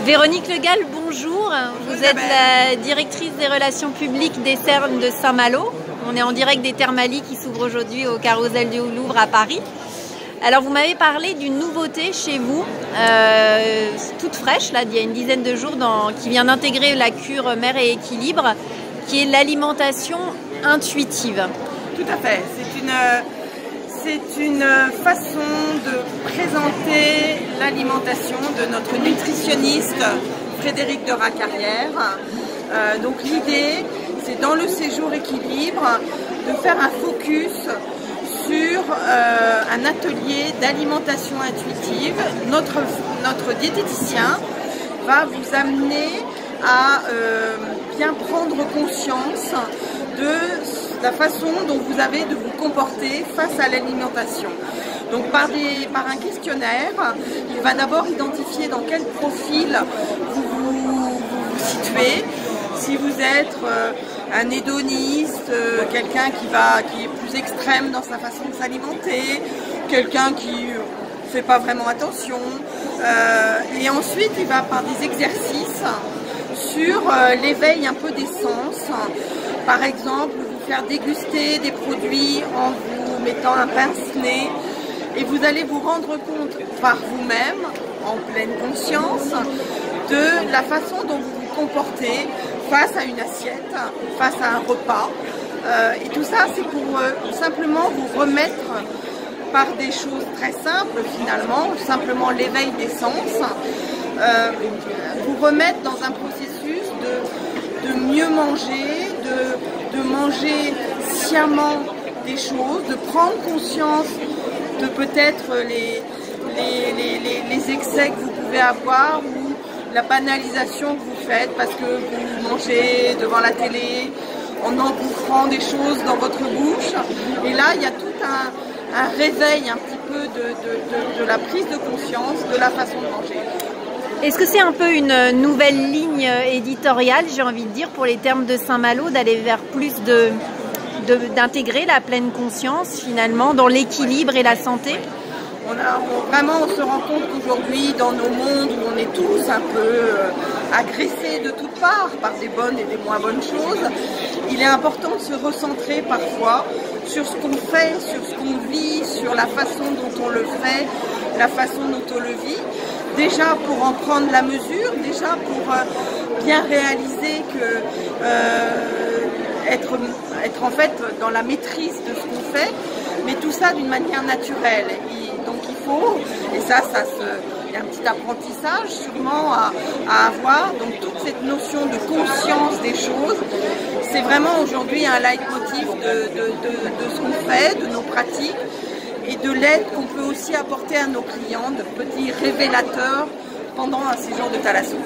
Véronique Le Gall, bonjour. Vous êtes la directrice des relations publiques des Thermes de Saint-Malo. On est en direct des Thermalies qui s'ouvrent aujourd'hui au Carrousel du Louvre à Paris. Alors vous m'avez parlé d'une nouveauté chez vous, toute fraîche, là, il y a une dizaine de jours, qui vient d'intégrer la cure Mère et Équilibre, qui est l'alimentation intuitive. Tout à fait. C'est une façon de présenter l'alimentation de notre nutritionniste Frédéric de Racarrière. Donc l'idée, c'est dans le séjour équilibre de faire un focus sur un atelier d'alimentation intuitive. Notre diététicien va vous amener à bien prendre conscience de la façon dont vous avez de vous comporter face à l'alimentation. Donc par un questionnaire, il va d'abord identifier dans quel profil vous vous situez. Si vous êtes un hédoniste, quelqu'un qui est plus extrême dans sa façon de s'alimenter, quelqu'un qui ne fait pas vraiment attention. Et ensuite, il va par des exercices sur l'éveil un peu des sens. Par exemple, vous faire déguster des produits en vous mettant un pince-nez et vous allez vous rendre compte par vous-même, en pleine conscience, de la façon dont vous vous comportez face à une assiette, face à un repas. Et tout ça, c'est pour simplement vous remettre par des choses très simples finalement, simplement l'éveil des sens, vous remettre dans un processus de mieux manger, de manger sciemment des choses, de prendre conscience de peut-être les excès que vous pouvez avoir ou la banalisation que vous faites parce que vous mangez devant la télé en engouffrant des choses dans votre bouche. Et là, il y a tout un réveil un petit peu de la prise de conscience de la façon de manger. Est-ce que c'est un peu une nouvelle ligne éditoriale, j'ai envie de dire, pour les Thermes de Saint-Malo, d'aller vers plus d'intégrer la pleine conscience finalement dans l'équilibre et la santé? On se rend compte qu'aujourd'hui, dans nos mondes où on est tous un peu agressés de toutes parts par des bonnes et des moins bonnes choses, il est important de se recentrer parfois sur ce qu'on fait, sur ce qu'on vit, sur la façon dont on le fait, la façon dont on le vit. Déjà pour en prendre la mesure, déjà pour bien réaliser que être en fait dans la maîtrise de ce qu'on fait, mais tout ça d'une manière naturelle. Et donc il faut, et il y a un petit apprentissage sûrement à avoir, donc toute cette notion de conscience des choses, c'est vraiment aujourd'hui un leitmotiv de ce qu'on fait, de nos pratiques, et de l'aide qu'on peut aussi apporter à nos clients, de petits révélateurs pendant un séjour de thalasso.